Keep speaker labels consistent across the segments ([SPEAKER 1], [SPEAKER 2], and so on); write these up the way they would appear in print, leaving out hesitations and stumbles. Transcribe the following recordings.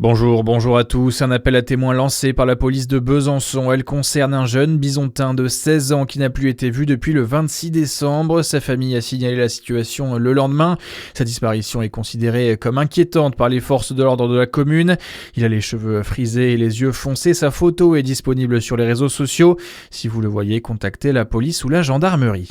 [SPEAKER 1] Bonjour à tous. Un appel à témoins lancé par la police de Besançon. Elle concerne un jeune bisontin de 16 ans qui n'a plus été vu depuis le 26 décembre. Sa famille a signalé la situation le lendemain. Sa disparition est considérée comme inquiétante par les forces de l'ordre de la commune. Il a les cheveux frisés et les yeux foncés. Sa photo est disponible sur les réseaux sociaux. Si vous le voyez, contactez la police ou la gendarmerie.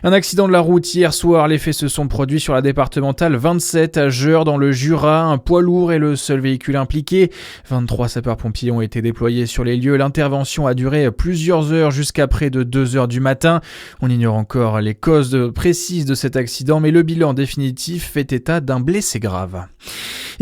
[SPEAKER 1] Un accident de la route hier soir. Les faits se sont produits sur la départementale 27 à Jeure dans le Jura. Un poids lourd est le seul véhicule impliqué. 23 sapeurs-pompiers ont été déployés sur les lieux. L'intervention a duré plusieurs heures jusqu'à près de 2 heures du matin. On ignore encore les causes précises de cet accident, mais le bilan définitif fait état d'un blessé grave.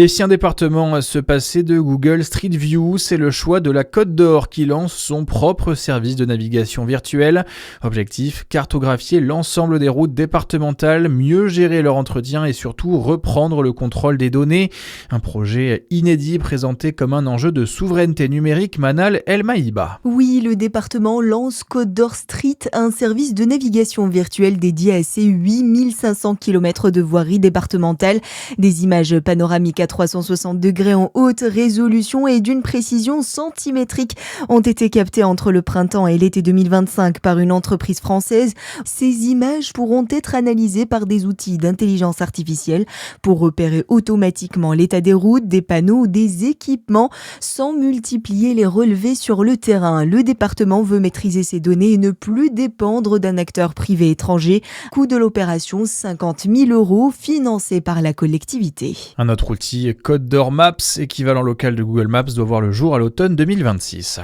[SPEAKER 1] Et si un département se passait de Google Street View, c'est le choix de la Côte d'Or qui lance son propre service de navigation virtuelle. Objectif, cartographier l'ensemble des routes départementales, mieux gérer leur entretien et surtout reprendre le contrôle des données. Un projet inédit présenté comme un enjeu de souveraineté numérique. Manal El Maïba.
[SPEAKER 2] Oui, le département lance Côte d'Or Street, un service de navigation virtuelle dédié à ses 8500 km de voirie départementale. Des images panoramiques à 360 degrés en haute résolution et d'une précision centimétrique ont été captées entre le printemps et l'été 2025 par une entreprise française. Ces images pourront être analysées par des outils d'intelligence artificielle pour repérer automatiquement l'état des routes, des panneaux ou des équipements sans multiplier les relevés sur le terrain. Le département veut maîtriser ces données et ne plus dépendre d'un acteur privé étranger. Coût de l'opération 50 000 €, financé par la collectivité.
[SPEAKER 1] Un autre outil, Côte d'Or Maps, équivalent local de Google Maps, doit voir le jour à l'automne 2026.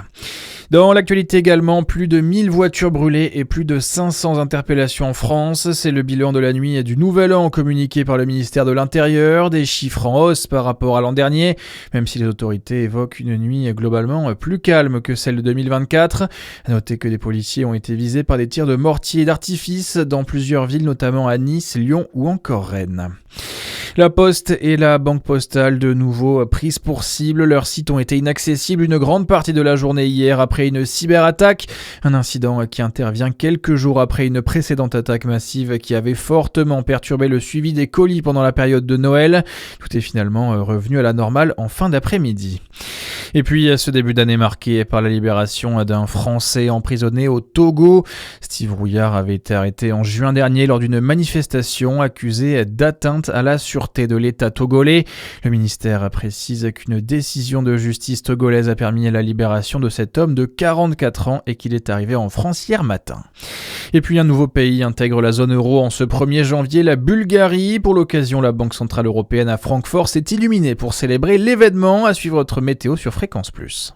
[SPEAKER 1] Dans l'actualité également, plus de 1000 voitures brûlées et plus de 500 interpellations en France. C'est le bilan de la nuit du Nouvel An communiqué par le ministère de l'Intérieur. Des chiffres en hausse par rapport à l'an dernier, même si les autorités évoquent une nuit globalement plus calme que celle de 2024. À noter que des policiers ont été visés par des tirs de mortier et d'artifice dans plusieurs villes, notamment à Nice, Lyon ou encore Rennes. La Poste et la Banque Postale de nouveau prises pour cible. Leurs sites ont été inaccessibles une grande partie de la journée hier après une cyberattaque. Un incident qui intervient quelques jours après une précédente attaque massive qui avait fortement perturbé le suivi des colis pendant la période de Noël. Tout est finalement revenu à la normale en fin d'après-midi. Et puis, ce début d'année marqué par la libération d'un Français emprisonné au Togo. Steve Rouillard avait été arrêté en juin dernier lors d'une manifestation accusé d'atteinte à la sûreté de l'État togolais. Le ministère précise qu'une décision de justice togolaise a permis la libération de cet homme de 44 ans et qu'il est arrivé en France hier matin. Et puis, un nouveau pays intègre la zone euro en ce 1er janvier, la Bulgarie. Pour l'occasion, la Banque Centrale Européenne à Francfort s'est illuminée pour célébrer l'événement. À suivre votre météo sur Fréquence Plus.